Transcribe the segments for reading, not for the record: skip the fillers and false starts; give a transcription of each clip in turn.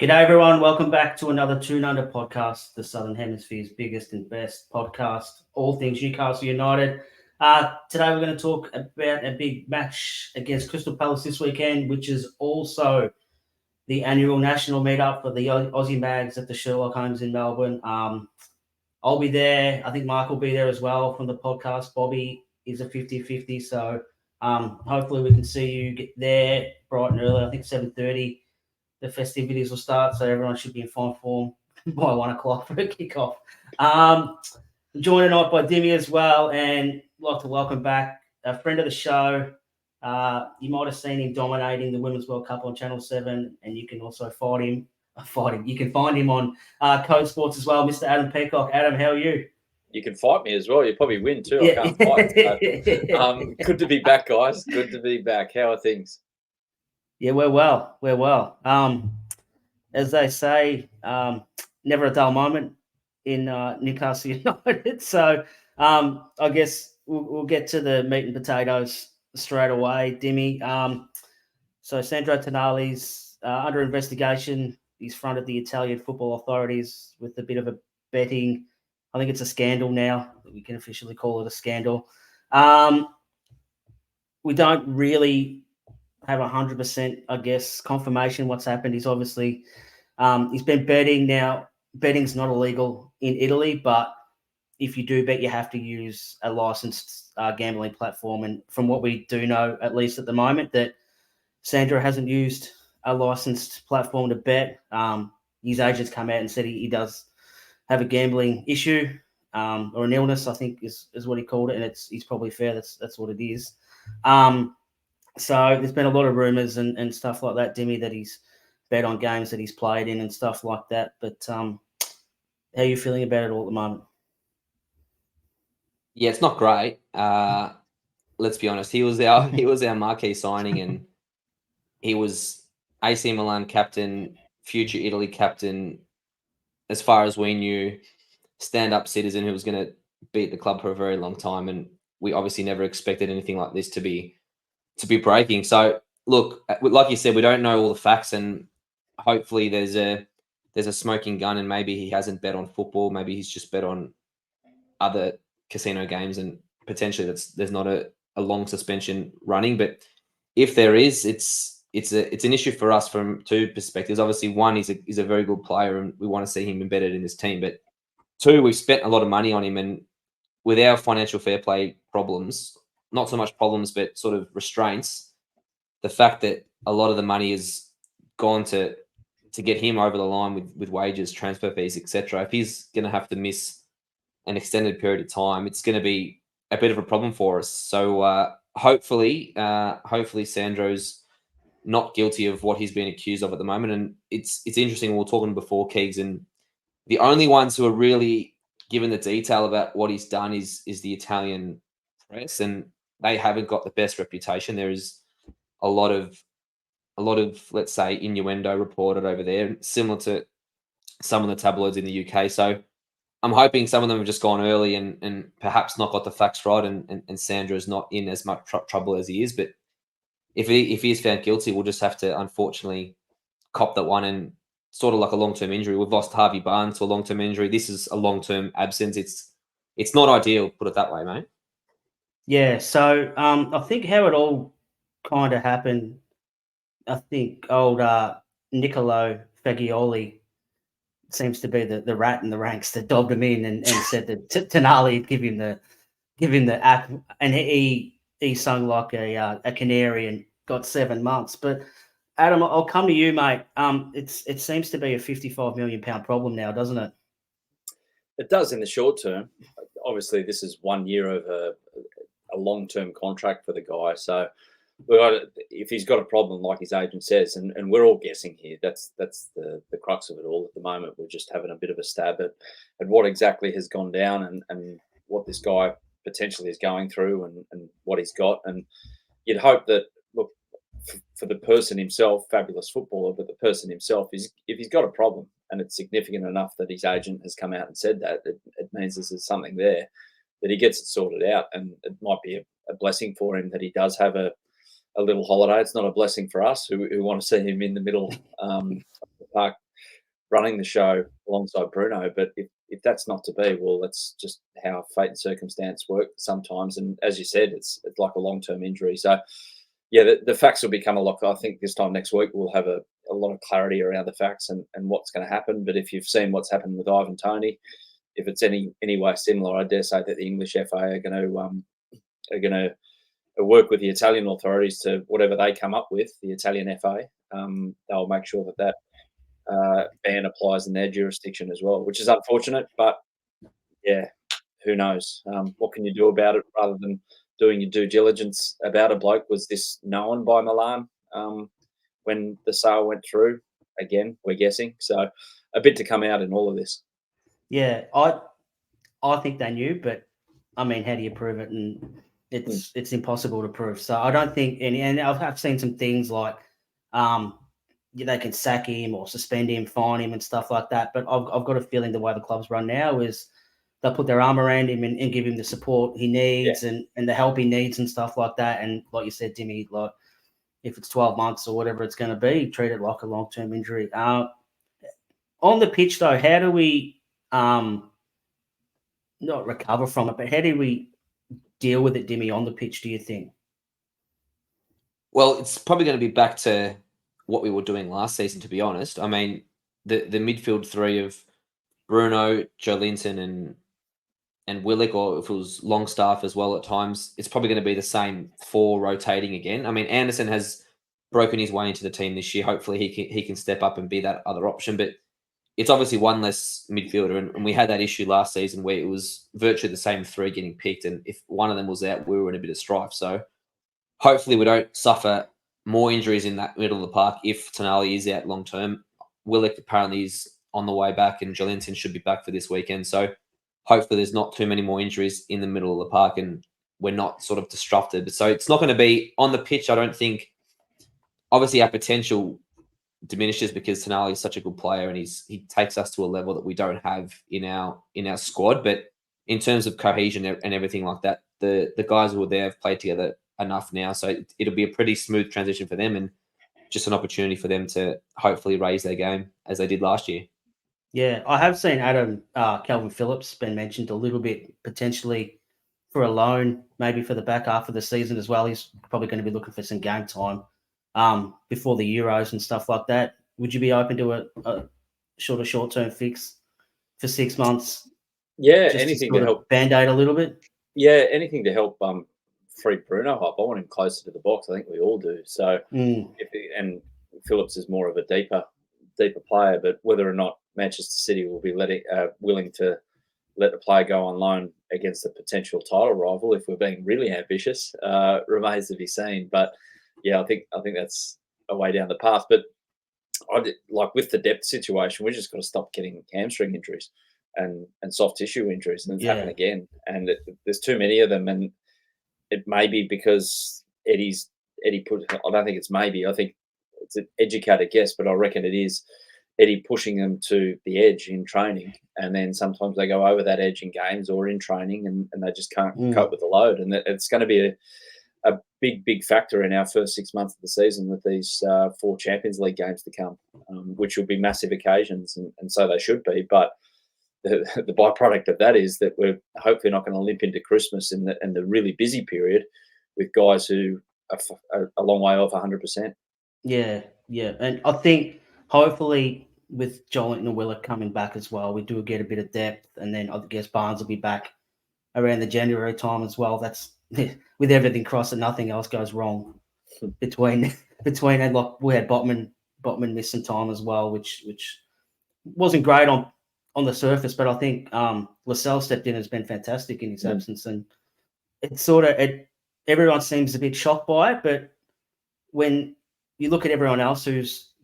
G'day everyone, welcome back to another Toon Under podcast, the Southern Hemisphere's biggest and best podcast, all things Newcastle United. Today we're going to talk about a big match against Crystal Palace this weekend, which is also the annual national meetup for the Aussie Mags at the Sherlock Homes in Melbourne. I'll be there. I think Mark will be there as well from the podcast. Bobby is a 50-50, so hopefully we can see you get there bright and early. I think 7:30. The festivities will start, so everyone should be in fine form by 1 o'clock for a kickoff. Joined tonight by Dimi as well, and I'd like to welcome back a friend of the show. You might have seen him dominating the Women's World Cup on Channel 7, and you can also find him. You can find him on Code Sports as well, Mr. Adam Peacock. Adam, how are you? You can fight me as well. You probably win too. I can't fight. So, good to be back, guys. Good to be back. How are things? Yeah, we're well. We're well. As they say, never a dull moment in Newcastle United. So I guess we'll get to the meat and potatoes straight away, Dimi. So Sandro Tonali's under investigation. He's fronted the Italian football authorities with a bit of a betting. I think it's a scandal now. We can officially call it a scandal. We don't really have 100%, I guess, confirmation what's happened. He's obviously he's been betting now. Betting's not illegal in Italy, but if you do bet, you have to use a licensed gambling platform. And from what we do know, at least at the moment, that Sandro hasn't used a licensed platform to bet. His agent's come out and said he does have a gambling issue or an illness, I think is what he called it, and he's probably fair. That's what it is. So there's been a lot of rumours and stuff like that, Dimi, that he's bet on games that he's played in and stuff like that. But how are you feeling about it all at the moment? Yeah, it's not great. Let's be honest. He was our marquee signing, and he was AC Milan captain, future Italy captain, as far as we knew, stand-up citizen who was going to beat the club for a very long time. And we obviously never expected anything like this to be breaking. So look, like you said, we don't know all the facts, and hopefully there's a smoking gun, and maybe he hasn't bet on football. Maybe he's just bet on other casino games, and potentially there's not a long suspension running. But if there is, it's an issue for us from two perspectives. Obviously, one, he's a very good player, and we want to see him embedded in this team. But two, we've spent a lot of money on him, and with our financial fair play problems, not so much problems, but sort of restraints, the fact that a lot of the money has gone to get him over the line with wages, transfer fees, etc. If he's going to have to miss an extended period of time, it's going to be a bit of a problem for us. So hopefully Sandro's not guilty of what he's been accused of at the moment. And it's interesting. We were talking before, Keegs, and the only ones who are really given the detail about what he's done is the Italian press, and they haven't got the best reputation. There is a lot of let's say innuendo reported over there, similar to some of the tabloids in the UK. So I'm hoping some of them have just gone early and perhaps not got the facts right, and Sandro's not in as much trouble as he is. But if he is found guilty, we'll just have to unfortunately cop that one, and sort of like a long-term injury. We've lost Harvey Barnes to a long-term injury. This is a long-term absence. It's not ideal, put it that way, mate. Yeah, so I think how it all kind of happened, I think old Niccolo Fagioli seems to be the rat in the ranks that dobbed him in and said that Tonali give him the app, and he sung like a canary and got 7 months. But Adam, I'll come to you, mate. It seems to be a £55 million problem now, doesn't it? It does in the short term. Obviously, this is 1 year of a long-term contract for the guy. So if he's got a problem, like his agent says, and we're all guessing here, that's the crux of it all at the moment. We're just having a bit of a stab at what exactly has gone down and what this guy potentially is going through and what he's got. And you'd hope that, look, for the person himself, fabulous footballer, but the person himself, is if he's got a problem and it's significant enough that his agent has come out and said that, it means there's something there, that he gets it sorted out. And it might be a blessing for him that he does have a little holiday. It's not a blessing for us who want to see him in the middle of the park running the show alongside Bruno. But if that's not to be, well, that's just how fate and circumstance work sometimes. And as you said, it's like a long-term injury. So, yeah, the facts will become a lot. I think this time next week we'll have a lot of clarity around the facts and what's going to happen. But if you've seen what's happened with Ivan Toney, if it's any way similar, I dare say that the English FA are going to work with the Italian authorities to whatever they come up with, the Italian FA. They'll make sure that ban applies in their jurisdiction as well, which is unfortunate. But yeah, who knows? What can you do about it rather than doing your due diligence about a bloke? Was this known by Milan when the sale went through? Again, we're guessing. So a bit to come out in all of this. Yeah, I think they knew, but I mean, how do you prove it? And it's impossible to prove. So I don't think any. And I've seen some things like they can sack him or suspend him, fine him, and stuff like that. But I've got a feeling the way the clubs run now is they'll put their arm around him and give him the support he needs and the help he needs and stuff like that. And like you said, Dimi, like if it's 12 months or whatever it's going to be, treat it like a long-term injury. On the pitch, though, how do we not recover from it, but how do we deal with it, Dimi, on the pitch, do you think? Well, it's probably going to be back to what we were doing last season, to be honest. I mean, the midfield three of Bruno, Joelinton, and Willock, or if it was Longstaff as well at times, it's probably going to be the same four rotating again. I mean, Anderson has broken his way into the team this year. Hopefully he can step up and be that other option. But it's obviously one less midfielder, and we had that issue last season where it was virtually the same three getting picked, and if one of them was out, we were in a bit of strife. So hopefully we don't suffer more injuries in that middle of the park if Tonali is out long term. Willock apparently is on the way back, and Joelinton should be back for this weekend. So hopefully there's not too many more injuries in the middle of the park and we're not sort of disrupted. So it's not going to be on the pitch. I don't think, obviously our potential diminishes because Tonali is such a good player and he takes us to a level that we don't have in our squad. But in terms of cohesion and everything like that, the guys who are there have played together enough now. So it'll be a pretty smooth transition for them and just an opportunity for them to hopefully raise their game as they did last year. Yeah, I have seen Calvin Phillips been mentioned a little bit potentially for a loan, maybe for the back half of the season as well. He's probably going to be looking for some game time before the Euros and stuff like that. Would you be open to a short-term fix for 6 months? Yeah, anything to help Band-Aid a little bit? Yeah, anything to help free Bruno up. I want him closer to the box. I think we all do. So, and Phillips is more of a deeper player, but whether or not Manchester City will be willing to let the player go on loan against a potential title rival, if we're being really ambitious, remains to be seen. But yeah, I think that's a way down the path. But like with the depth situation, we just got to stop getting hamstring injuries and soft tissue injuries, and it's happened again. And there's too many of them, and it may be because Eddie put. I don't think it's maybe. I think it's an educated guess, but I reckon it is Eddie pushing them to the edge in training, and then sometimes they go over that edge in games or in training, and they just can't cope with the load. And it's going to be a big factor in our first 6 months of the season with these 4 Champions League games to come, which will be massive occasions, and so they should be. But the byproduct of that is that we're hopefully not going to limp into Christmas in the really busy period with guys who are a long way off 100%. Yeah. And I think hopefully with Joelinton and Willock coming back as well, we do get a bit of depth, and then I guess Barnes will be back around the January time as well. That's with everything crossed and nothing else goes wrong between and like we had Botman miss some time as well, which wasn't great on the surface, but I think Lascelles stepped in and has been fantastic in his absence, and it's everyone seems a bit shocked by it, but when you look at everyone else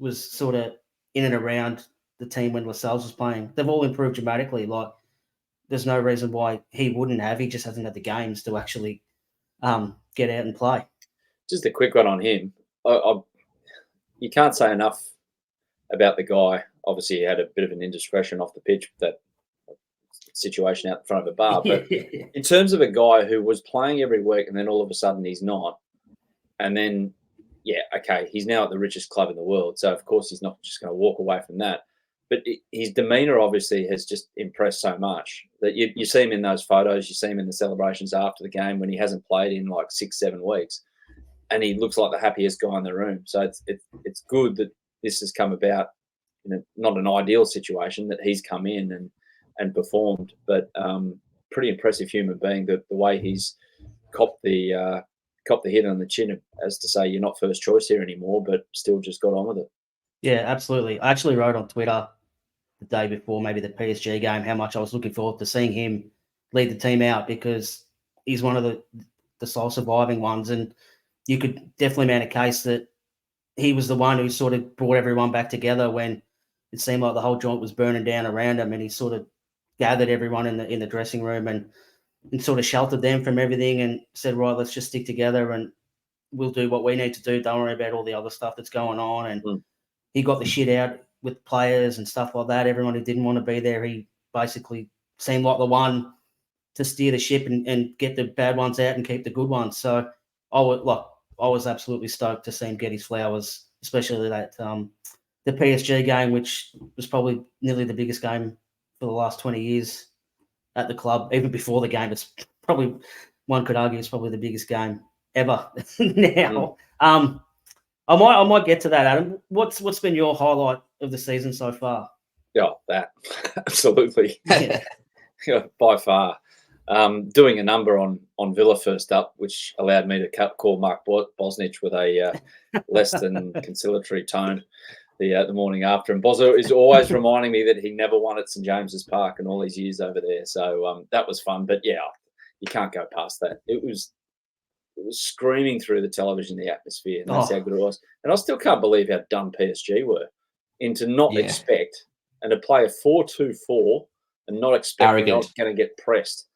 was sort of in and around the team when Lascelles was playing, they've all improved dramatically. Like, there's no reason why he wouldn't have. He just hasn't had the games to actually get out and play. Just a quick one on him. You can't say enough about the guy. Obviously, he had a bit of an indiscretion off the pitch, that situation out in front of a bar. But in terms of a guy who was playing every week and then all of a sudden he's not, and then, yeah, okay, he's now at the richest club in the world. So, of course, he's not just going to walk away from that. but his demeanour obviously has just impressed so much that you see him in those photos, you see him in the celebrations after the game when he hasn't played in like 6-7 weeks, and he looks like the happiest guy in the room. So it's good that this has come about in not an ideal situation, that he's come in and performed, but pretty impressive human being. The way he's copped the hit on the chin as to say you're not first choice here anymore, but still just got on with it. Yeah, absolutely. I actually wrote on Twitter the day before maybe the PSG game how much I was looking forward to seeing him lead the team out, because he's one of the sole surviving ones, and you could definitely make a case that he was the one who sort of brought everyone back together when it seemed like the whole joint was burning down around him, and he sort of gathered everyone in the dressing room and sort of sheltered them from everything and said, right, let's just stick together and we'll do what we need to do. Don't worry about all the other stuff that's going on. And he got the shit out with players and stuff like that. Everyone who didn't want to be there, he basically seemed like the one to steer the ship and get the bad ones out and keep the good ones. So I was absolutely stoked to see him get his flowers, especially that the PSG game, which was probably nearly the biggest game for the last 20 years at the club. Even before the game, it's probably, one could argue, it's probably the biggest game ever now. I might get to that, Adam. What's been your highlight of the season so far? Yeah, that absolutely. Yeah. Yeah, by far. Doing a number on Villa first up, which allowed me to call Mark Bosnich with a less than conciliatory tone the morning after. And Bozo is always reminding me that he never won at St James's Park in all his years over there. So that was fun. But yeah, you can't go past that. It was screaming through the television, the atmosphere, and that's how good it was. And I still can't believe how dumb PSG were in to not expect and to play a 4-2-4 and not expect they're not going to get pressed.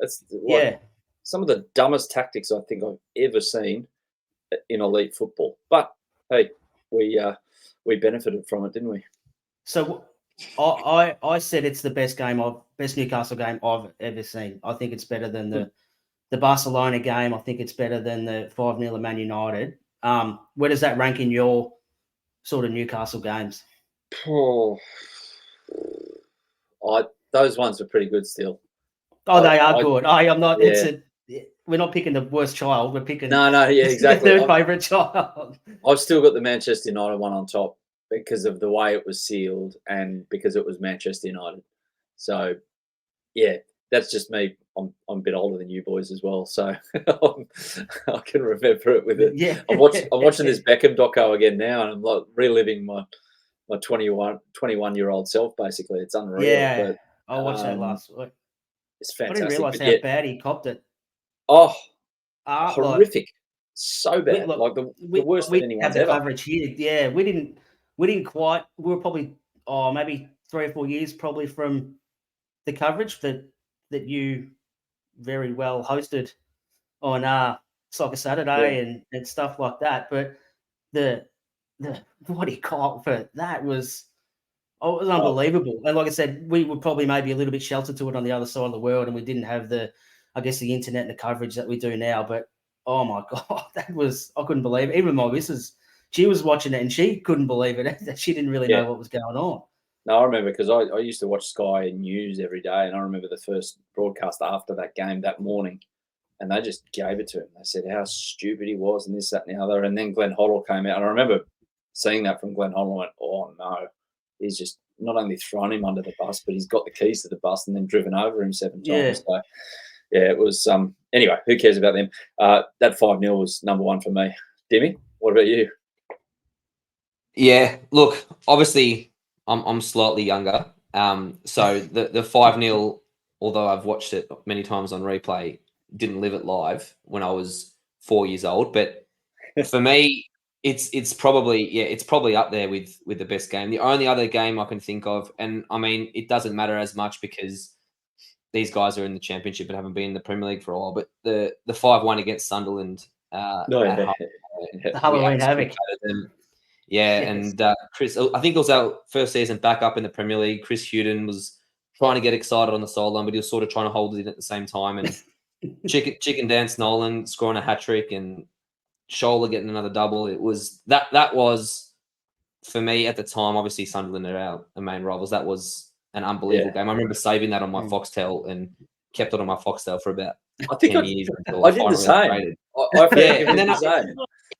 That's some of the dumbest tactics I think I've ever seen in elite football. But hey, we benefited from it, didn't we? So I said it's the best Newcastle game I've ever seen. I think it's better than the Barcelona game. I think it's better than the 5-0 at Man United. Where does that rank in your sort of Newcastle games? Those ones are pretty good still. Oh, they are good. I'm not. Yeah. We're not picking the worst child. We're picking exactly. the third favourite child. I've still got the Manchester United one on top because of the way it was sealed and because it was Manchester United. So, yeah, that's just me. I'm a bit older than you boys as well, so I can remember it with it. Yeah. I'm watching this Beckham doco again now, and I'm like reliving my 21-year-old self. Basically, it's unreal. Yeah, but, I watched that last week. It's fantastic. I didn't realise how bad he copped it. Oh, horrific! So bad, like the worst that anyone's ever. Coverage here. Yeah, we didn't quite. We were probably maybe 3 or 4 years probably from the coverage that you very well hosted on Soccer Saturday and stuff like that. But the what he caught for that was unbelievable. And like I said, we were probably maybe a little bit sheltered to it on the other side of the world, and we didn't have the internet and the coverage that we do now. But oh my God, I couldn't believe it. Even my missus, she was watching it and she couldn't believe it. She didn't really know what was going on. No, I remember because I used to watch Sky News every day, and I remember the first broadcast after that game that morning, and they just gave it to him. They said how stupid he was and this, that, and the other. And then Glenn Hoddle came out, and I remember seeing that from Glenn Hoddle and went, oh no, he's just not only thrown him under the bus, but he's got the keys to the bus and then driven over him 7 times. So, yeah, it was anyway, who cares about them? That 5-0 was number one for me. Dimi, what about you? Yeah, look, obviously I'm slightly younger. So the 5-0, although I've watched it many times on replay, didn't live it live when I was 4 years old. But for me, it's probably up there with the best game. The only other game I can think of, and I mean, it doesn't matter as much because these guys are in the Championship and haven't been in the Premier League for a while. But the 5-1 against Sunderland, the Halloween Havoc. Yeah, and Chris, I think it was our first season back up in the Premier League. Chris Hewden was trying to get excited on the sideline, but he was sort of trying to hold it in at the same time. And Chicken Dance Nolan scoring a hat trick and Scholler getting another double. It was that was for me at the time, obviously Sunderland are our main rivals. That was an unbelievable game. I remember saving that on my Foxtel and kept it on my Foxtel for about I think 10 years until I did the same. upgraded. I and then the same.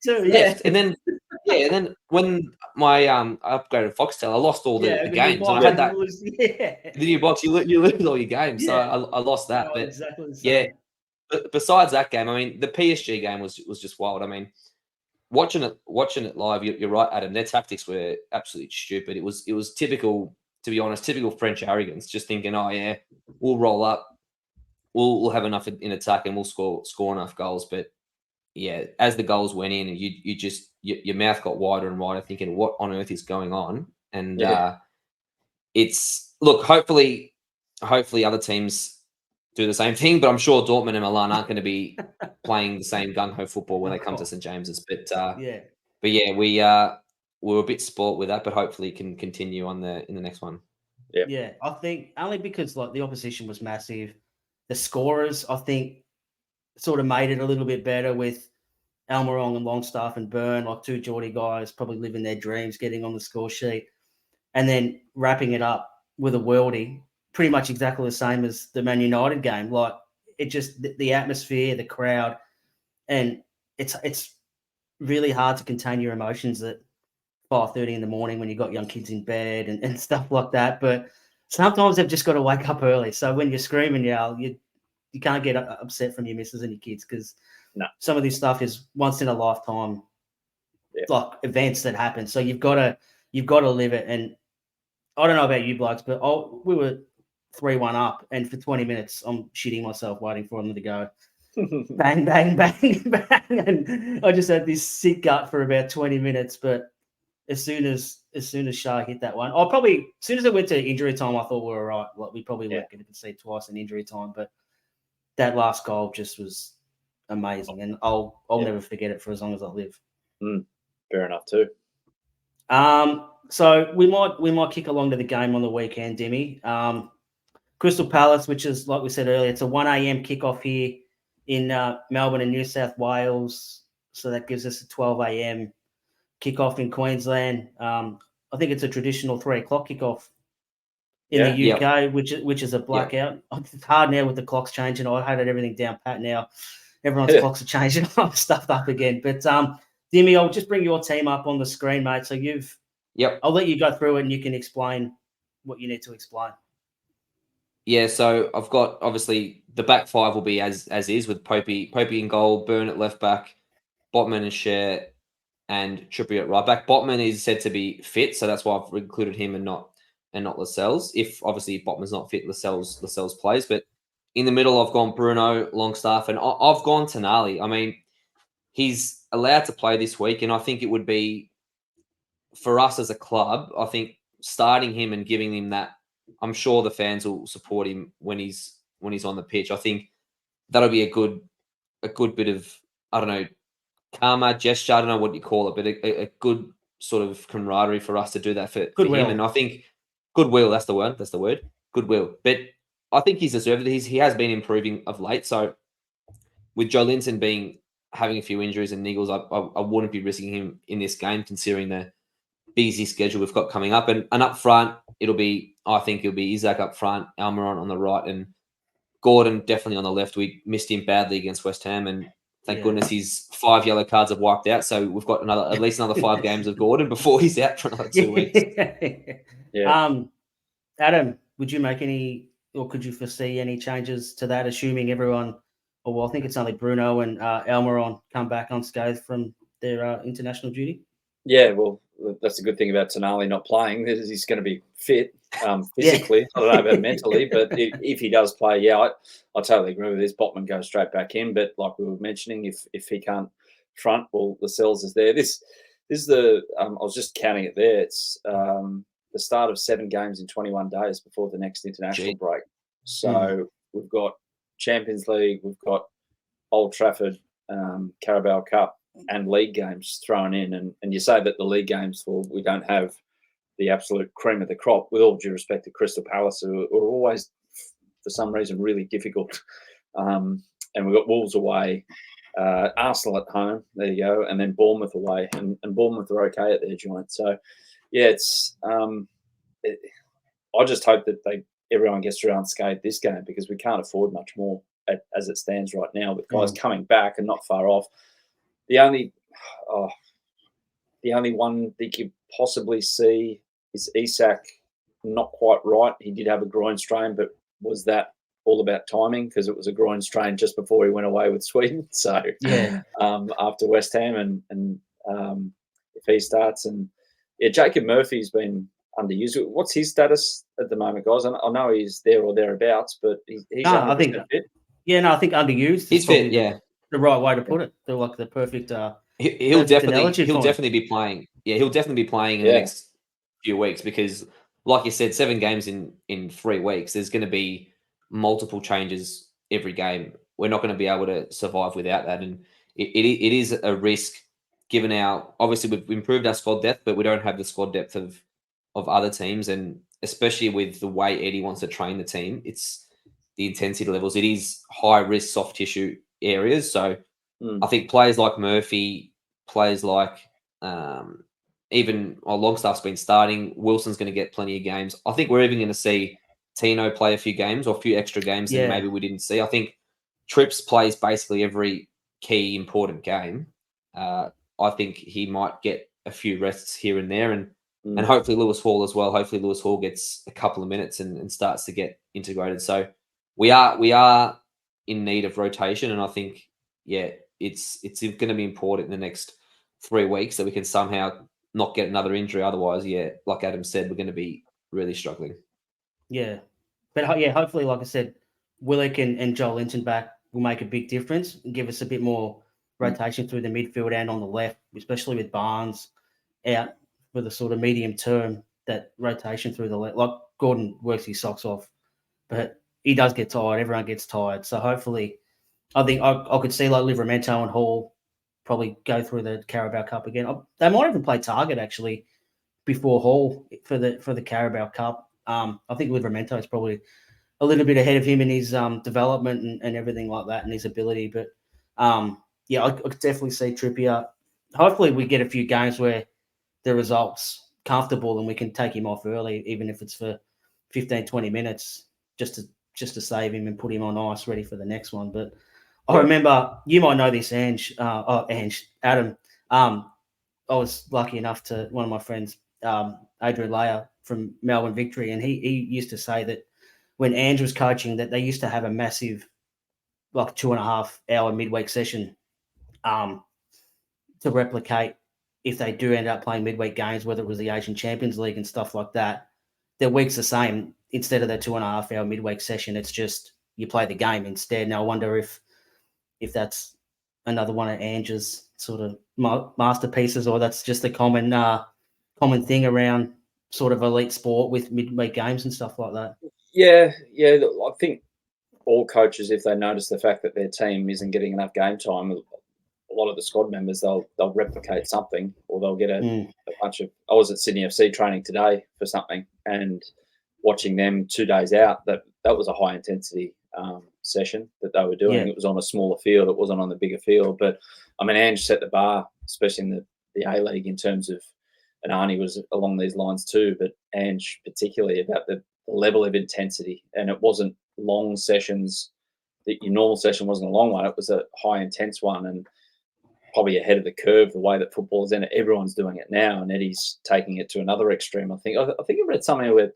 left, and then when my I upgraded Foxtel, I lost all the games, and I had that the new box. You lose all your games, so I lost that. But exactly the same. But besides that game, I mean, the PSG game was just wild. I mean, watching it live, you're right, Adam. Their tactics were absolutely stupid. It was typical, to be honest, typical French arrogance. Just thinking, oh yeah, we'll roll up, we'll have enough in attack, and we'll score enough goals. But yeah, as the goals went in, you just your mouth got wider and wider, thinking, what on earth is going on? And it's hopefully other teams do the same thing, but I'm sure Dortmund and Milan aren't going to be playing the same gung-ho football when they come to St. James's. But we were a bit sport with that, but hopefully can continue in the next one. Yeah, I think only because the opposition was massive. The scorers, I think, sort of made it a little bit better with Almiron and Longstaff and Byrne, like two Geordie guys probably living their dreams, getting on the score sheet, and then wrapping it up with a worldie. Pretty much exactly the same as the Man United game. Like it just the atmosphere, the crowd, and it's really hard to contain your emotions at 5:30 in the morning when you've got young kids in bed and stuff like that. But sometimes they've just got to wake up early. So when you're screaming, you can't get upset from your missus and your kids because some of this stuff is once in a lifetime, like events that happen. So you've got to live it. And I don't know about you blokes, but we were 3-1 up, and for 20 minutes, I'm shitting myself waiting for them to go bang, bang, bang, bang. And I just had this sick gut for about 20 minutes. But as soon as Shah hit that one, as soon as it went to injury time, I thought we were right. Like we probably weren't going to concede twice in injury time, but that last goal just was amazing, and I'll never forget it for as long as I live. Fair enough too. So we might kick along to the game on the weekend, Dimi. Crystal Palace, which is, like we said earlier, it's a 1 a.m. kickoff here in Melbourne and New South Wales. So that gives us a 12 a.m. kickoff in Queensland. I think it's a traditional 3 o'clock kickoff in the UK, which is a blackout. It's hard now with the clocks changing. I had everything down pat now. Everyone's clocks are changing. I'm stuffed up again. But Dimi, I'll just bring your team up on the screen, mate. So I'll let you go through it and you can explain what you need to explain. Yeah, so I've got, obviously, the back five will be as is, with Popey in goal, Byrne at left back, Botman and Cher, and Trippier at right back. Botman is said to be fit, so that's why I've included him and not Lascelles. If Botman's not fit, Lascelles plays. But in the middle, I've gone Bruno, Longstaff, and I've gone Tonali. I mean, he's allowed to play this week, and I think it would be, for us as a club, I think starting him and giving him that, I'm sure the fans will support him when he's on the pitch. I think that'll be a good bit of, I don't know, karma, gesture, I don't know what you call it, but a good sort of camaraderie for us to do that for him. And I think goodwill, that's the word, goodwill. But I think he's deserved it. He has been improving of late. So with Joe Linton having a few injuries and niggles, I wouldn't be risking him in this game, considering the busy schedule we've got coming up. And up front, I think it'll be Isaac up front, Almiron on the right, and Gordon definitely on the left. We missed him badly against West Ham, and thank goodness his 5 yellow cards have wiped out. So we've got at least another 5 games of Gordon before he's out for another 2 weeks. Adam, would you make any, or could you foresee any changes to that, assuming everyone, I think it's only Bruno and Almiron come back unscathed from their international duty? Yeah, well, that's a good thing about Tonali not playing. He's going to be fit physically. I don't know about mentally, but if he does play, I totally agree with this. Botman goes straight back in, but like we were mentioning, if he can't front, well, Lascelles is there. This is the I was just counting it there. It's the start of 7 games in 21 days before the next international break. So we've got Champions League, we've got Old Trafford, Carabao Cup, and league games thrown in, and you say that the league games, we don't have the absolute cream of the crop, with all due respect to Crystal Palace, who are always, for some reason, really difficult. And we've got Wolves away, Arsenal at home, there you go, and then Bournemouth away, and Bournemouth are okay at their joint. So yeah, I just hope that everyone gets through unscathed this game, because we can't afford much more as it stands right now, with guys coming back and not far off. The only one that you could possibly see is Isak, not quite right. He did have a groin strain, but was that all about timing? Because it was a groin strain just before he went away with Sweden. So Yeah. after West Ham, and if he starts, and Jacob Murphy's been underused. What's his status at the moment, guys? I know he's there or thereabouts, but he's 100% fit. Yeah, no, I think underused. He's fit. Yeah, the right way to put it. They're like the perfect. He'll definitely be playing. Yeah, he'll definitely be playing in the next few weeks, because, like you said, 7 games in 3 weeks. There's going to be multiple changes every game. We're not going to be able to survive without that, and it is a risk, given obviously we've improved our squad depth, but we don't have the squad depth of other teams, and especially with the way Eddie wants to train the team, it's the intensity levels. It is high risk soft tissue areas, so. I think players like Murphy, players like even Longstaff's been starting. Wilson's going to get plenty of games. I think we're even going to see Tino play a few games, or a few extra games that maybe we didn't see. I think Trips plays basically every key important game. I think he might get a few rests here and there, and hopefully Lewis Hall as well. Hopefully Lewis Hall gets a couple of minutes and starts to get integrated. So we are in need of rotation, and I think it's going to be important in the next 3 weeks that we can somehow not get another injury. Otherwise, like Adam said, we're going to be really struggling. Yeah. But hopefully, like I said, Willock and Joel Linton back will make a big difference and give us a bit more rotation through the midfield and on the left, especially with Barnes out for the sort of medium term. That rotation through the left, like Gordon works his socks off, but he does get tired. Everyone gets tired. So hopefully, I think I could see like Livramento and Hall probably go through the Carabao Cup again. They might even play Target actually before Hall for the Carabao Cup. I think Livramento is probably a little bit ahead of him in his development and everything like that, and his ability. But I could definitely see Trippier. Hopefully, we get a few games where the results comfortable and we can take him off early, even if it's for 15, 20 minutes, just to save him and put him on ice ready for the next one. But I remember, you might know this, Adam. I was lucky enough to, one of my friends, Adrian Layer from Melbourne Victory, and he used to say that when Ange was coaching, that they used to have a massive, like 2.5 hour midweek session to replicate if they do end up playing midweek games, whether it was the Asian Champions League and stuff like that. Their week's the same. Instead of that 2.5 hour midweek session, it's just you play the game instead. Now I wonder if that's another one of Ange's sort of masterpieces, or that's just a common thing around sort of elite sport with midweek games and stuff like that. Yeah. I think all coaches, if they notice the fact that their team isn't getting enough game time, a lot of the squad members, they'll replicate something, or they'll get a bunch of. I was at Sydney FC training today for something, and watching them 2 days out, that was a high intensity session that they were doing. It was on a smaller field. It wasn't on the bigger field. But I mean, Ange set the bar, especially in the A League, in terms of, and Arnie was along these lines too, but Ange particularly, about the level of intensity. And it wasn't long sessions. Your normal session wasn't a long one. It was a high intense one, and probably ahead of the curve the way that football is in it. Everyone's doing it now, and Eddie's taking it to another extreme. I think I read something where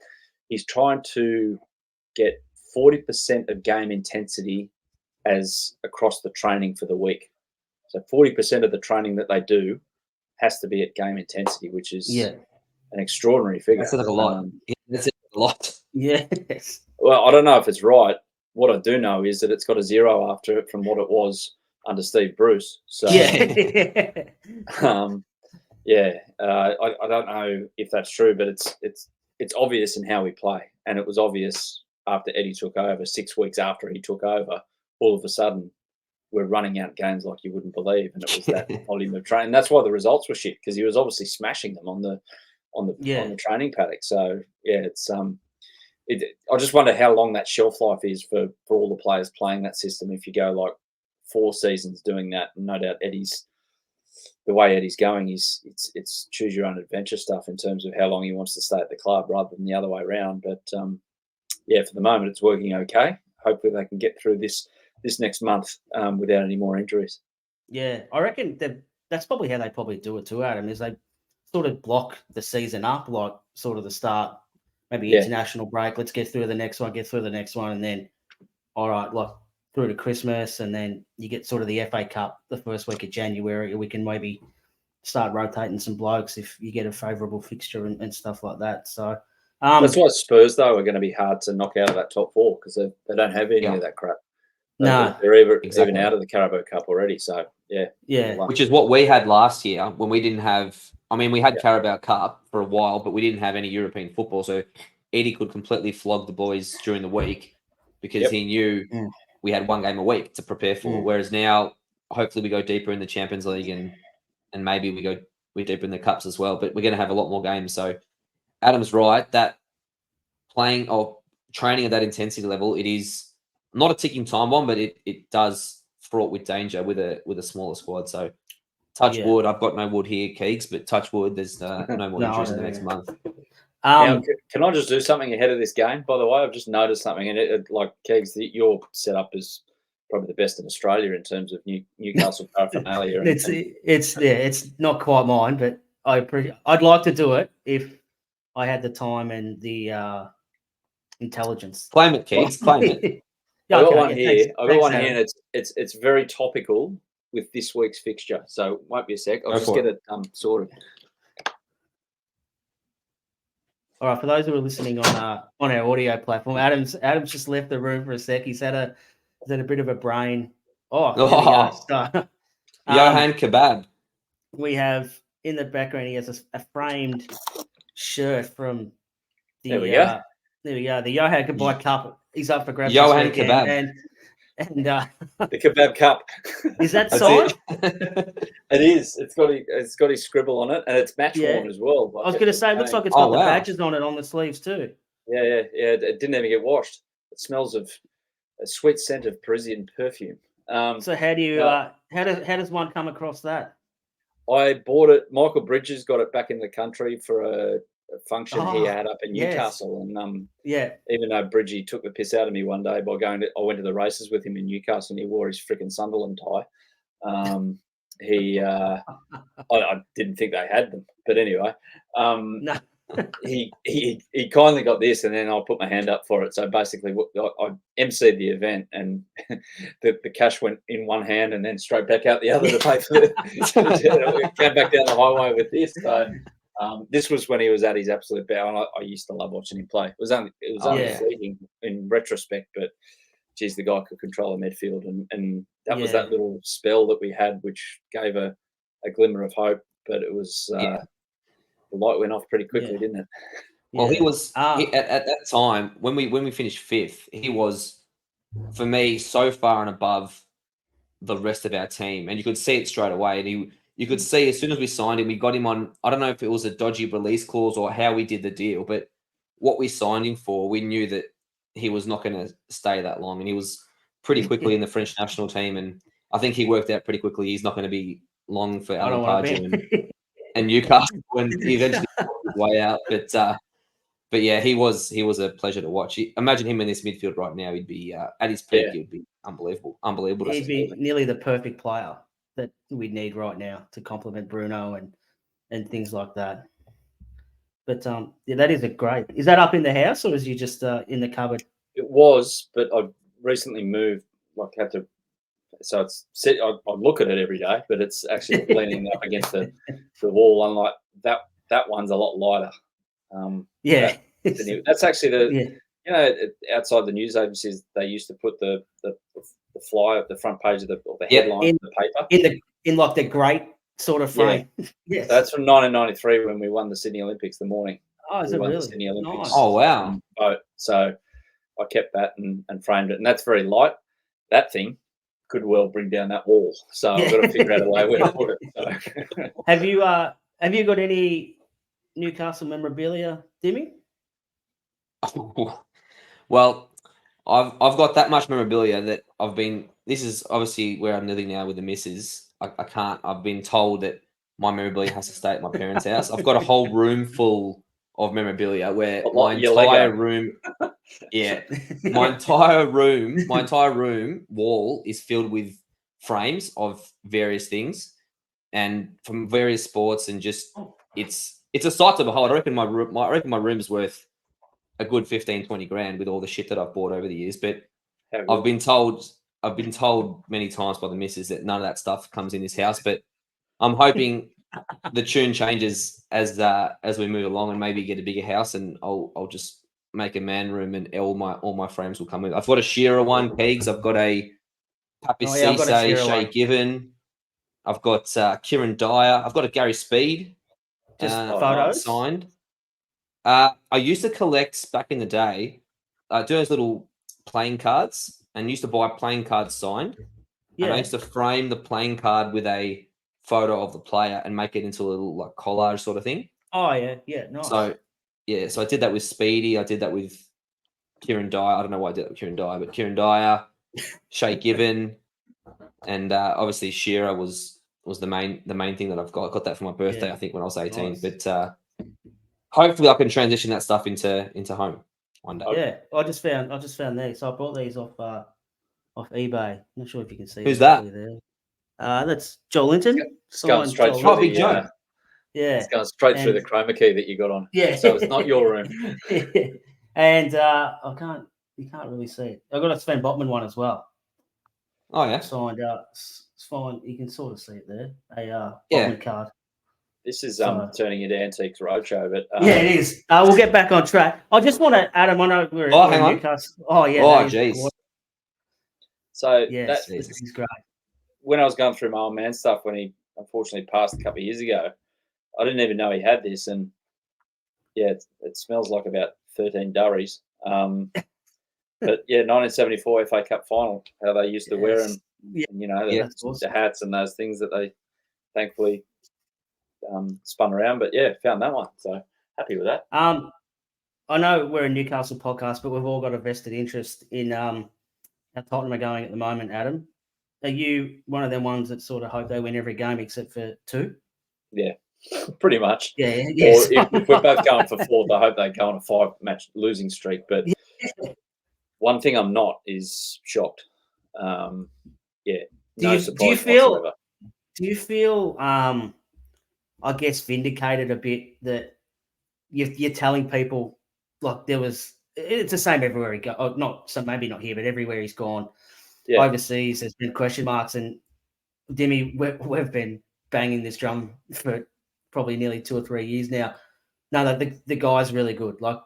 he's trying to get 40% of game intensity as across the training for the week. So 40% of the training that they do has to be at game intensity, which is an extraordinary figure. That's like a lot. That's a lot. Yes. Well, I don't know if it's right. What I do know is that it's got a 0 after it from what it was under Steve Bruce. So I don't know if that's true, but it's obvious in how we play, and it was obvious after Eddie took over. 6 weeks after he took over, all of a sudden we're running out games like you wouldn't believe, and it was that volume of training. That's why the results were shit, because he was obviously smashing them on the training paddock. So it's I just wonder how long that shelf life is for all the players playing that system. If you go like 4 seasons doing that, and no doubt Eddie's the way Eddie's going is it's choose your own adventure stuff in terms of how long he wants to stay at the club rather than the other way around. But yeah, for the moment, it's working okay. Hopefully, they can get through this next month without any more injuries. Yeah, I reckon that's probably how they probably do it too, Adam, is they sort of block the season up, like sort of the start, maybe international break. Let's get through the next one, and then, all right, like through to Christmas, and then you get sort of the FA Cup the first week of January. We can maybe start rotating some blokes if you get a favourable fixture and stuff like that. So that's why Spurs, though, are going to be hard to knock out of that top four because they don't have any of that crap. No, they're even out of the Carabao Cup already. So yeah, which is what we had last year when we didn't have. I mean, we had Carabao Cup for a while, but we didn't have any European football. So Eddie could completely flog the boys during the week because he knew we had one game a week to prepare for. Whereas now, hopefully, we go deeper in the Champions League and maybe we deeper in the cups as well. But we're going to have a lot more games. So Adam's right that playing or training at that intensity level, it is not a ticking time bomb, but it does fraught with danger with a smaller squad. So touch wood. I've got no wood here, Keegs, but touch wood. There's no more injuries in the next month. Now, can I just do something ahead of this game? By the way, I've just noticed something, and like Keegs, your setup is probably the best in Australia in terms of Newcastle paraphernalia. It's not quite mine, but I'd like to do it if I had the time and the intelligence. Claim it, Keegs. Claim it. I've got one here. I've got one here, and it's very topical with this week's fixture. So won't be a sec. I'll just get it sorted. All right, for those who are listening on our audio platform, Adam's just left the room for a sec. He's had a bit of a brain. Johan Kebab. We have in the background. He has a framed shirt from the. There we go. There we go. The Johan Kebab Cup. He's up for grabs. Johan Kebab. And the Kebab Cup. Is that signed? It is. It's got his scribble on it, and it's match worn as well. I was going to say, it looks like it's got the badges on it on the sleeves too. Yeah. It didn't even get washed. It smells of a sweet scent of Parisian perfume. So how do you? How does one come across that? I bought it. Michael Bridges got it back in the country for a function he had up in Newcastle, and even though Bridgie took the piss out of me one day by I went to the races with him in Newcastle, and he wore his freaking Sunderland tie. I didn't think they had them, but anyway, no. he kindly got this, and then I put my hand up for it. So basically, I emceed the event, and the cash went in one hand and then straight back out the other to pay for it. We came back down the highway with this. So this was when he was at his absolute bow, and I used to love watching him play. It was only fleeting in retrospect, but geez, the guy could control a midfield, and that was that little spell that we had, which gave a glimmer of hope. But it was the light went off pretty quickly, didn't it? Well, he was at that time when we finished fifth. He was, for me, so far and above the rest of our team, and you could see it straight away. And you could see as soon as we signed him, we got him on. I don't know if it was a dodgy release clause or how we did the deal, but what we signed him for, we knew that he was not going to stay that long, and he was pretty quickly in the French national team. And I think he worked out pretty quickly he's not going to be long for Alan Pardew and Newcastle when he eventually got his way out. But yeah, he was a pleasure to watch. Imagine him in this midfield right now. He'd be at his peak. He'd be unbelievable. He'd be nearly the perfect player that we need right now to complement Bruno and things like that. But that is a great. Is that up in the house or is you just in the cupboard? It was, but I recently moved. Like had to. So it's set. I look at it every day, but it's actually leaning up against the wall. Unlike that one's a lot lighter. That's actually outside the news agencies, they used to put the flyer at the front page of the headline of the paper in like the great sort of frame. Yes, that's from 1993 when we won the Sydney Olympics. The morning. Oh, is it really? Sydney Olympics. Nice. Oh wow! So I kept that and framed it, and that's very light. That thing could well bring down that wall. So I've got to figure out a way where to put it. So. Have you got any Newcastle memorabilia, Dimi? Well, I've got that much memorabilia that I've been this is obviously where I'm living now with the missus. I can't. I've been told that my memorabilia has to stay at my parents' house. I've got a whole room full of memorabilia where A lot my of your entire Lego. room, my entire room wall is filled with frames of various things and from various sports, and just it's a sight to behold. I reckon my room's worth a good 15, 20 grand with all the shit that I've bought over the years. But How I've good. been told many times by the missus that none of that stuff comes in this house. But I'm hoping the tune changes as we move along and maybe get a bigger house, and I'll just make a man room and all my frames will come in. I've got a Shearer one, Pegs. I've got a Papi Oh, yeah, I've got a Cisse, Shearer Shay one. Given. I've got Kieran Dyer. I've got a Gary Speed Just photos. signed. I used to collect back in the day, do those little playing cards, and used to buy playing cards signed. And I Yeah. used to frame the playing card with a photo of the player and make it into a little like collage sort of thing. Oh yeah, yeah, nice. So I did that with Speedy. I did that with Kieran Dyer. I don't know why I did that with Kieran Dyer, but Kieran Dyer, Shay Given, and obviously Shearer was the main thing that I've got. I got that for my birthday, Yeah. I think, when I was 18. Nice. But hopefully I can transition that stuff into home one day. Yeah, I just found these. So I bought these off eBay. Not sure if you can see. Who's them that? there. That's Joel Linton. It's going Signed straight Joel through Oh, Big the Joe. Yeah, it's going straight through And- the chroma key that you got on. yeah. So it's not your room. And you can't really see it. I got a Sven Botman one as well. Oh yeah. Signed it's fine. You can sort of see it there. A Yeah. Botman card. This is So- turning into Antiques Roadshow, but Yeah, it is. We'll get back on track. I just want to, Adam. I know we're Oh, in hang on. Newcastle. Oh yeah. Oh, that is jeez. gorgeous. so Yes, that, this is great. when I was going through my old man stuff when he unfortunately passed a couple of years ago, I didn't even know he had this, and yeah, it smells like about 13 durries. But yeah, 1974 FA Cup final, how they used to wear them, Yeah. That's the awesome. hats and those things that they thankfully spun around. But yeah, found that one, so happy with that. I know we're a Newcastle podcast, but we've all got a vested interest in how Tottenham are going at the moment. Adam, are you one of them ones that sort of hope they win every game except for 2? Yeah, pretty much. Yeah, Or yes. if we're both going for 4th, I hope they go on a 5-match losing streak. But one thing I'm not is shocked. No surprise whatsoever. Do you feel I guess vindicated a bit that you're telling people like it's the same everywhere he goes. Maybe not here, but everywhere he's gone. Yeah. Overseas, there's been question marks, and Dimi, we've been banging this drum for probably nearly 2 or 3 years now. No, the guy's really good. Like,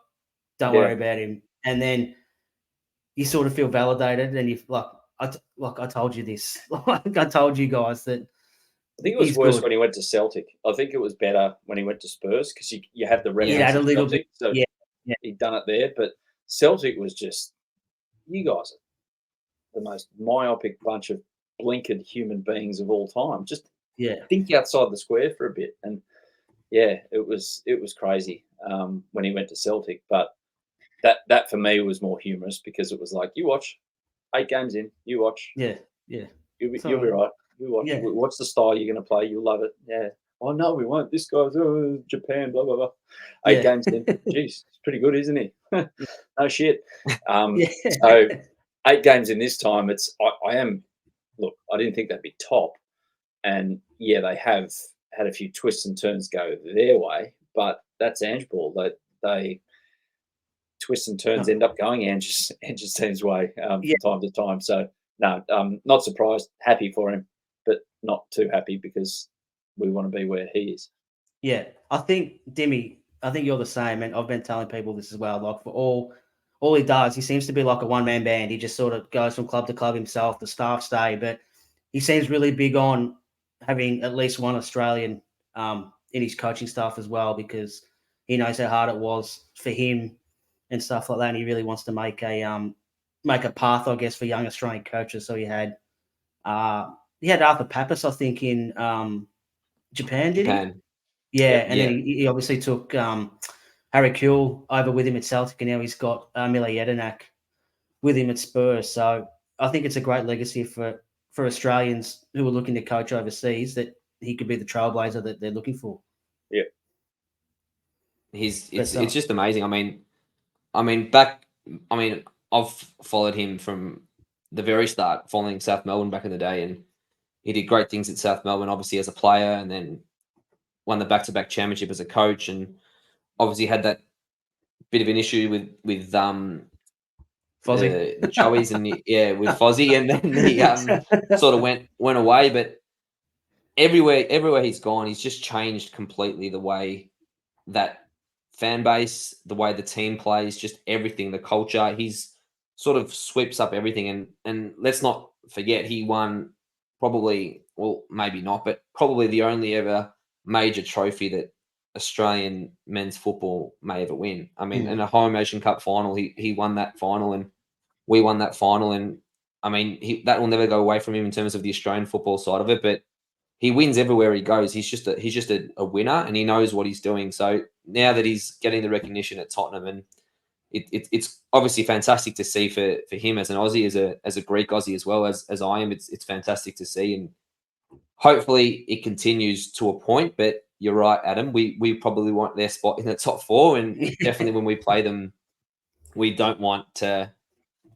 don't worry about him. And then you sort of feel validated, and I told you this. Like I told you guys that. I think it was he's worse good. when he went to Celtic. I think it was better when he went to Spurs because you had the reference. He had a of little Celtic, bit. so Yeah. he'd done it there. But Celtic was just, you guys are the most myopic bunch of blinkered human beings of all time. Just think outside the square for a bit. And yeah, it was crazy when he went to Celtic. But that for me was more humorous because it was like, you watch 8 games in, you watch. Yeah. You'll be right. You watch. Yeah. What's the style you're going to play? You'll love it. Yeah. Oh no, we won't. This guy's Japan. Blah blah blah. 8 games in. Jeez, it's pretty good, isn't he? No shit. So 8 games in this time. I am. Look, I didn't think that'd be top, and yeah, they have had a few twists and turns go their way, but that's Ange ball. They twists and turns end up going Ange's team's way from time to time. So no, not surprised. Happy for him, but not too happy because we want to be where he is. Yeah, I think Dimi, you're the same, and I've been telling people this as well. Like for all he does, he seems to be like a one-man band. He just sort of goes from club to club himself. The staff stay, but he seems really big on having at least one Australian in his coaching staff as well, because he knows how hard it was for him and stuff like that. And he really wants to make a path, I guess, for young Australian coaches. So he had Arthur Pappas, I think, in Japan, did he? Yeah, and then he obviously took Harry Kuehl over with him at Celtic, and now he's got Mile Jedinak with him at Spurs. So I think it's a great legacy for Australians who are looking to coach overseas, that he could be the trailblazer that they're looking for. Yeah. It's But, just amazing. I've followed him from the very start, following South Melbourne back in the day, and he did great things at South Melbourne, obviously as a player, and then won the back-to-back championship as a coach, and obviously had that bit of an issue with Fozzie. the Joeys and with Fozzie, and then he sort of went away. But everywhere he's gone, he's just changed completely the way that fan base, the way the team plays, just everything, the culture. He's sort of sweeps up everything, and let's not forget he won probably, well, maybe not, but probably the only ever major trophy that Australian men's football may ever win. I mean, in a home Asian Cup final, he won that final, and we won that final, and I mean, that will never go away from him in terms of the Australian football side of it. But he wins everywhere he goes. He's just a winner, and he knows what he's doing. So now that he's getting the recognition at Tottenham, and it's obviously fantastic to see for him as an Aussie, as a Greek Aussie as well as I am. It's fantastic to see, and hopefully it continues to a point. But you're right, Adam. We probably want their spot in the top four, and definitely when we play them, we don't want to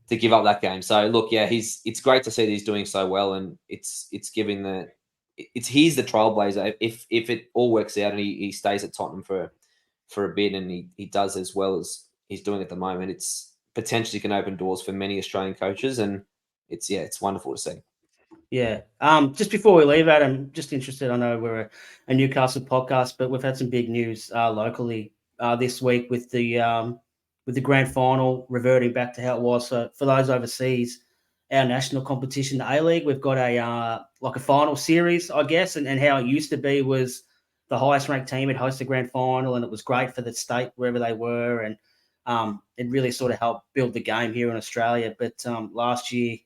give up that game. So look, yeah, it's great to see that he's doing so well, and he's the trailblazer. If it all works out and he stays at Tottenham for a bit, and he does as well as he's doing at the moment, it's potentially can open doors for many Australian coaches, and it's wonderful to see. Yeah. Just before we leave, Adam, just interested. I know we're a Newcastle podcast, but we've had some big news locally this week with the grand final reverting back to how it was. So for those overseas, our national competition, the A-League, we've got a final series, I guess, and how it used to be was the highest ranked team would host the grand final, and it was great for the state wherever they were, and it really sort of helped build the game here in Australia. But last year,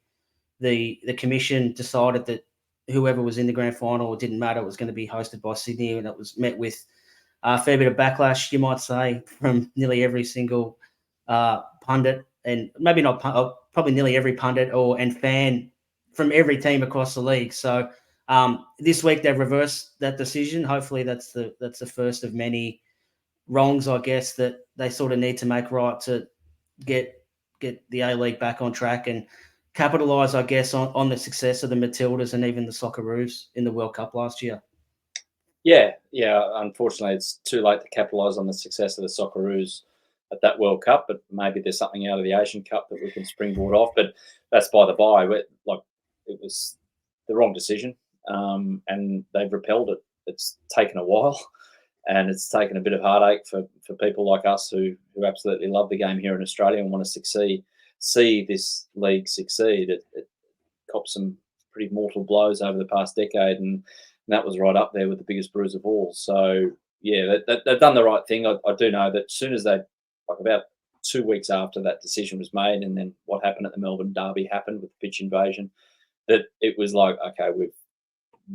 the commission decided that whoever was in the grand final, it didn't matter, it was going to be hosted by Sydney, and it was met with a fair bit of backlash, you might say, from nearly every single pundit, and maybe not, probably nearly every pundit and fan from every team across the league. So this week they've reversed that decision. Hopefully that's the first of many wrongs, I guess, that they sort of need to make right to get the A-League back on track and capitalise, I guess, on the success of the Matildas and even the Socceroos in the World Cup last year. Yeah. Unfortunately, it's too late to capitalise on the success of the Socceroos at that World Cup, but maybe there's something out of the Asian Cup that we can springboard off. But that's by the by. Like, it was the wrong decision, and they've repelled it. It's taken a while, and it's taken a bit of heartache for people like us who absolutely love the game here in Australia and want to see this league succeed. It copped some pretty mortal blows over the past decade, and that was right up there with the biggest bruise of all. So yeah, they've done the right thing. I do know that as soon as about 2 weeks after that decision was made, and then what happened at the Melbourne Derby happened with the pitch invasion, that it was like, okay, we've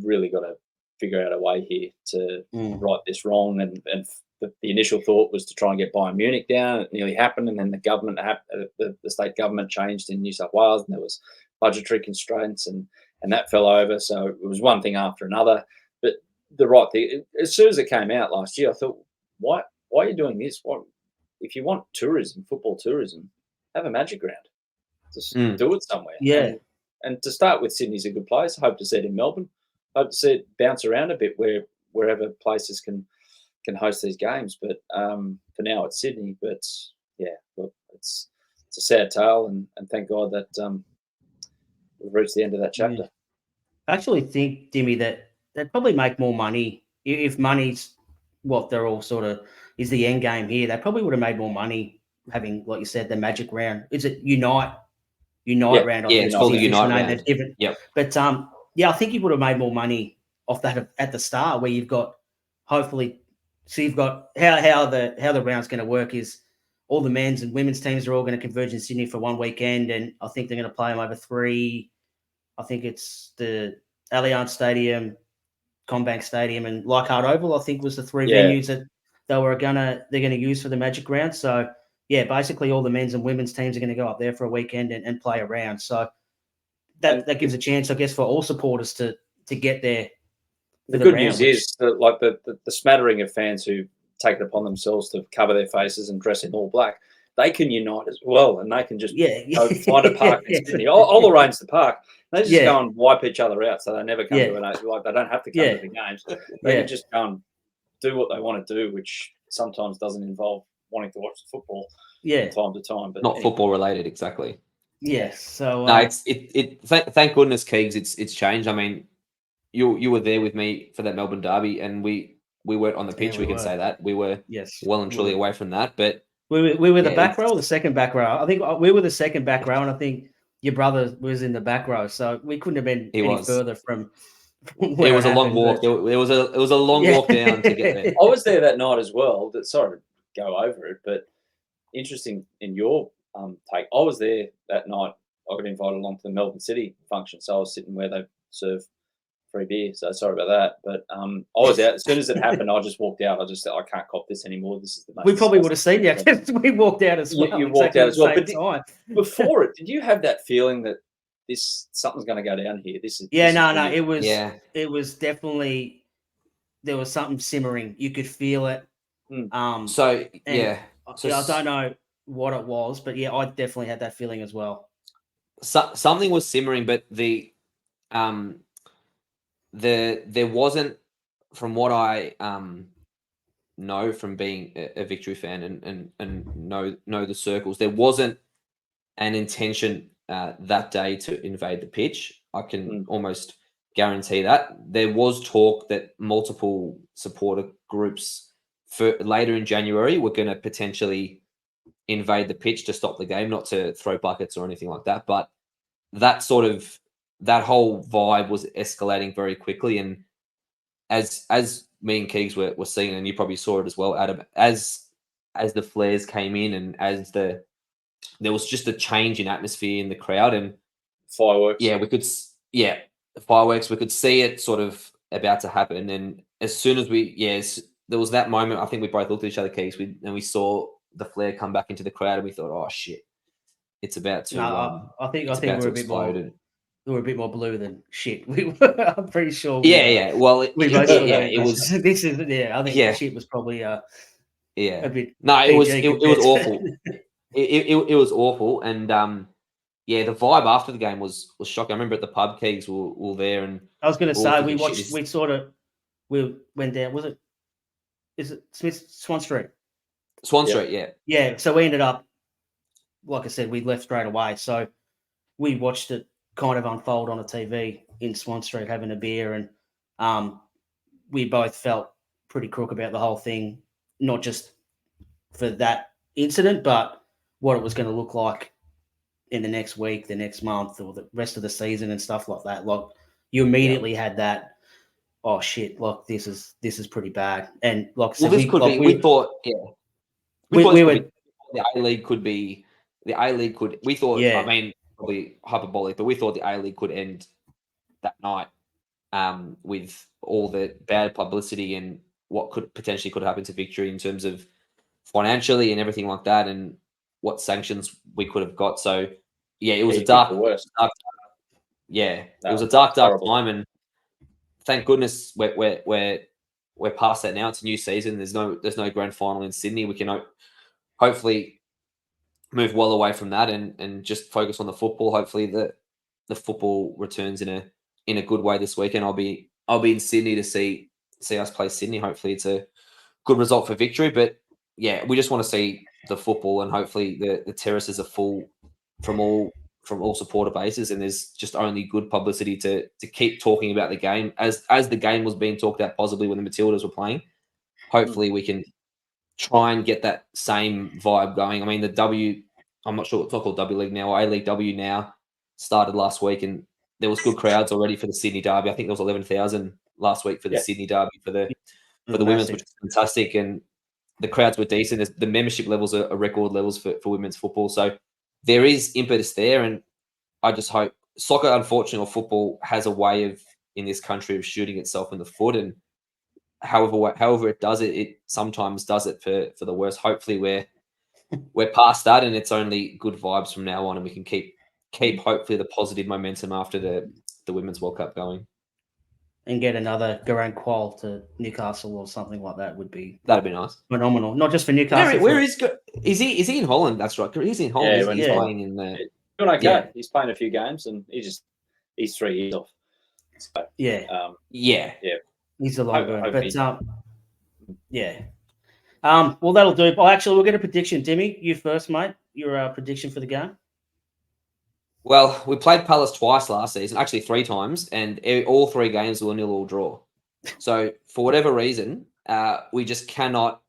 really got to figure out a way here to right this wrong. And the initial thought was to try and get Bayern Munich down. It nearly happened, and then the government, the state government changed in New South Wales, and there was budgetary constraints, and that fell over. So it was one thing after another. But the right thing, as soon as it came out last year, I thought, why are you doing this? If you want tourism, football tourism, have a magic round. Just do it somewhere. Yeah. And to start with, Sydney's a good place. I hope to see it in Melbourne. I hope to see it bounce around a bit wherever places can host these games. But for now, it's Sydney. But yeah, look, it's a sad tale, and thank God that we've reached the end of that chapter. Yeah. I actually think, Dimi, that they'd probably make more money if money's what they're all sort of is the end game here. They probably would have made more money having, like you said, the magic round. Is it Unite round? Yeah, it's called the Unite round. Yep. But I think you would have made more money off that at the start, where you've got hopefully. So you've got how the round's going to work is all the men's and women's teams are all going to converge in Sydney for one weekend, and I think they're going to play them over three. I think it's the Allianz Stadium, Combank Stadium, and Leichhardt Oval. I think was the three venues that they're gonna use for the Magic Round. So yeah, basically all the men's and women's teams are going to go up there for a weekend and play a round. So that gives a chance, I guess, for all supporters to get there. The good news is that, like, the smattering of fans who take it upon themselves to cover their faces and dress in all black, they can unite as well, and they can just go find a park in Sydney. I'll arrange the park. They just go and wipe each other out, so they never come to like they don't have to come to the games. They can just go and do what they want to do, which sometimes doesn't involve wanting to watch the football from time to time, but not football related exactly. Yes. So no, thank goodness, Keegs, it's changed. I mean, you were there with me for that Melbourne derby, and we weren't on the pitch. We can say that we were well and truly away from that. But we were the back row, or the second back row. I think we were the second back row, and I think your brother was in the back row, so we couldn't have been any further from. It was a long walk. It was a long walk down to get there. I was there that night as well. Sorry to go over it, but interesting in your take. I was there that night. I got invited along to the Melbourne City function, so I was sitting where they serve free beer. So sorry about that, but I was out as soon as it happened. I just walked out. I just said, I can't cop this anymore. This is the most. We probably would have seen you. We walked out as well. You walked out as well. But before it, did you have that feeling that something's going to go down here? No. It was definitely, there was something simmering. You could feel it. So I don't know what it was, but I definitely had that feeling as well. Something was simmering, but there wasn't, from what I know from being a Victory fan and know the circles, there wasn't an intention that day to invade the pitch. I can almost guarantee that. There was talk that multiple supporter groups for later in January were going to potentially invade the pitch to stop the game, not to throw buckets or anything like that, but that whole vibe was escalating very quickly. And as me and Keegs were seeing, and you probably saw it as well, Adam, as the flares came in and as there was just a change in atmosphere in the crowd and fireworks. Fireworks. We could see it sort of about to happen. And as soon as there was that moment, I think we both looked at each other, Keegs, and we saw the flare come back into the crowd, and we thought, oh shit, it's about to. I think we're a bit more. We were a bit more blue than shit. I'm pretty sure. Well, it was. This is. I think shit was probably a bit. No, it was awful. It was awful, and the vibe after the game was shocking. I remember at the pub, Keegs were there, and I was going to say we watched. We went down. Was it? Is it Swan Street? Swan Street, yeah. Yeah. So we ended up, like I said, we left straight away. So we watched it kind of unfold on a TV in Swan Street, having a beer, and we both felt pretty crook about the whole thing, not just for that incident, but what it was going to look like in the next week, the next month, or the rest of the season and stuff like that. Like, you immediately had that, oh shit, look, this is pretty bad. And like I said, we thought the A-League could be, we thought, I mean, probably hyperbolic, but we thought the A-League could end that night with all the bad publicity and what could happen to Victory in terms of financially and everything like that, and what sanctions we could have got. So it was a dark time, and thank goodness we're past that now. It's a new season. There's no grand final in Sydney. We can hopefully move well away from that and just focus on the football. Hopefully the football returns in a good way this weekend. I'll be in Sydney to see us play Sydney. Hopefully it's a good result for Victory. But we just want to see the football, and hopefully the terraces are full from all supporter bases, and there's just only good publicity to keep talking about the game as the game was being talked about positively when the Matildas were playing. Hopefully we can try and get that same vibe going. I mean, the W, I'm not sure what's called W League now, or A-League W now, started last week, and there was good crowds already for the Sydney derby. I think there was 11,000 last week for the Sydney derby for the women's, which is fantastic, and the crowds were decent. The membership levels are record levels for women's football. So there is impetus there, and I just hope soccer, unfortunately, or football has a way of, in this country, of shooting itself in the foot, and however it does it sometimes does it for the worst. Hopefully we're past that, and it's only good vibes from now on, and we can keep keep hopefully the positive momentum after the Women's World Cup going. And get another Grand Qual to Newcastle or something like that would be nice. Phenomenal. Not just for Newcastle. Where is he in Holland? That's right. He's in Holland. Yeah, he's playing in there. Doing okay. Yeah. He's playing a few games and he's 3 years off. So, yeah. He's a long burn. But yeah. Well, that'll do. Oh, actually, we'll get a prediction. Dimi, you first, mate. Your prediction for the game? Well, we played Palace twice last season, actually 3 times, and all 3 games were 0-0 draw. So for whatever reason, we just cannot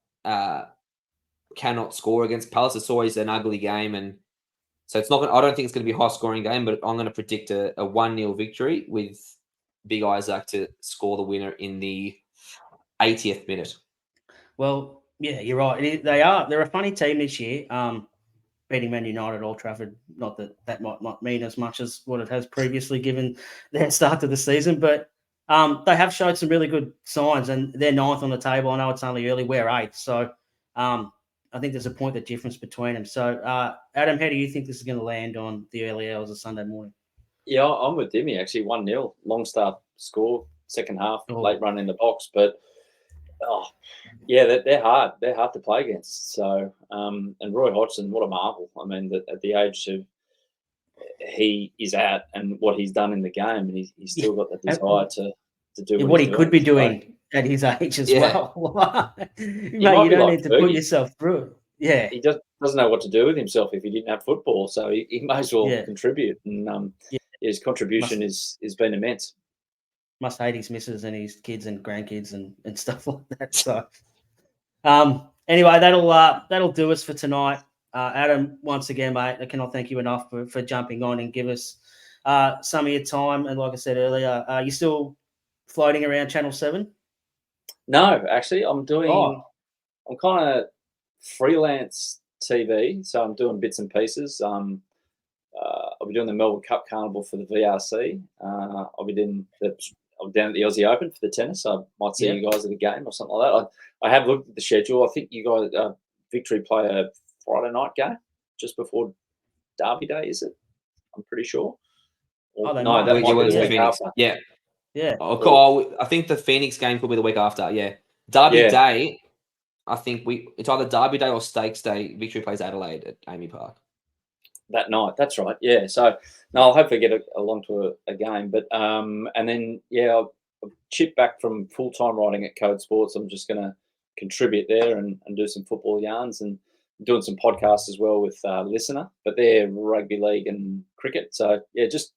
score against Palace. It's always an ugly game, and so it's not. I don't think it's going to be a high-scoring game, but I'm going to predict a 1-0 victory with Big Isaac to score the winner in the 80th minute. Well, yeah, you're right. They're a funny team this year. Beating Man United at Old Trafford, not that might not mean as much as what it has previously given their start to the season, but they have showed some really good signs, and they're 9th on the table. I know it's only early, we're 8th, so I think there's a point of difference between them. So, Adam, how do you think this is going to land on the early hours of Sunday morning? Yeah, I'm with Dimi, actually. 1-0, long-start score, second half, late run in the box, but they're hard. They're hard to play against. So, and Roy Hodgson, what a marvel. I mean, at the age of he is at and what he's done in the game, and he's still got the desire to do what he could be doing at his age as well. Mate, you don't need to put yourself through it. Yeah. He doesn't know what to do with himself if he didn't have football, so he may as well contribute. And his contribution has been immense. Must hate his missus and his kids and grandkids and stuff like that. So, anyway, that'll do us for tonight. Adam, once again, mate, I cannot thank you enough for jumping on and give us some of your time. And like I said earlier, are you still floating around Channel 7? No, actually, I'm kind of freelance TV, so I'm doing bits and pieces. I'll be doing the Melbourne Cup Carnival for the VRC. I'll be down at the Aussie Open for the tennis. So I might see you guys at a game or something like that. I have looked at the schedule. I think you guys, Victory play a Friday night game just before Derby Day, is it? I'm pretty sure. That might be the week after. Yeah. I think the Phoenix game could be the week after. Yeah. Derby Day, I think it's either Derby Day or Stakes Day. Victory plays Adelaide at Amy Park. That night, that's right. Yeah, so I'll hopefully get along to a game, but and then I'll chip back from full time writing at Code Sports. I'm just going to contribute there and do some football yarns and doing some podcasts as well with Listener, but they're rugby league and cricket. So just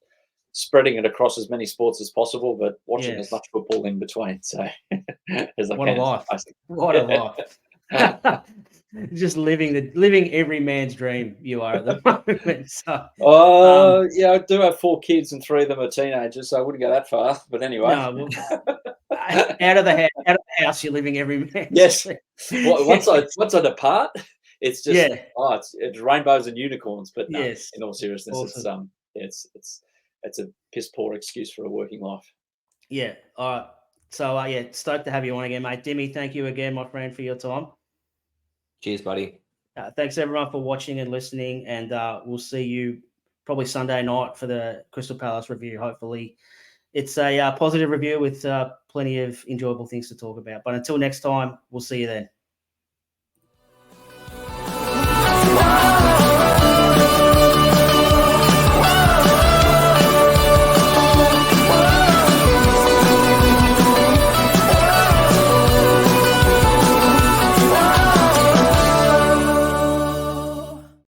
spreading it across as many sports as possible, but watching as much football in between. So as I what can. A life! What a life! Just living every man's dream. You are at the moment. So, I do have 4 kids and 3 of them are teenagers, so I wouldn't go that far. But anyway, out of the house, you're living every man's. Yes. dream. Once I depart, it's just it's rainbows and unicorns. But no, in all seriousness, awesome. it's a piss poor excuse for a working life. Yeah. All right. So stoked to have you on again, mate. Dimi, thank you again, my friend, for your time. Cheers, buddy. Thanks everyone for watching and listening, and we'll see you probably Sunday night for the Crystal Palace review. Hopefully it's a positive review with plenty of enjoyable things to talk about. But until next time, we'll see you then.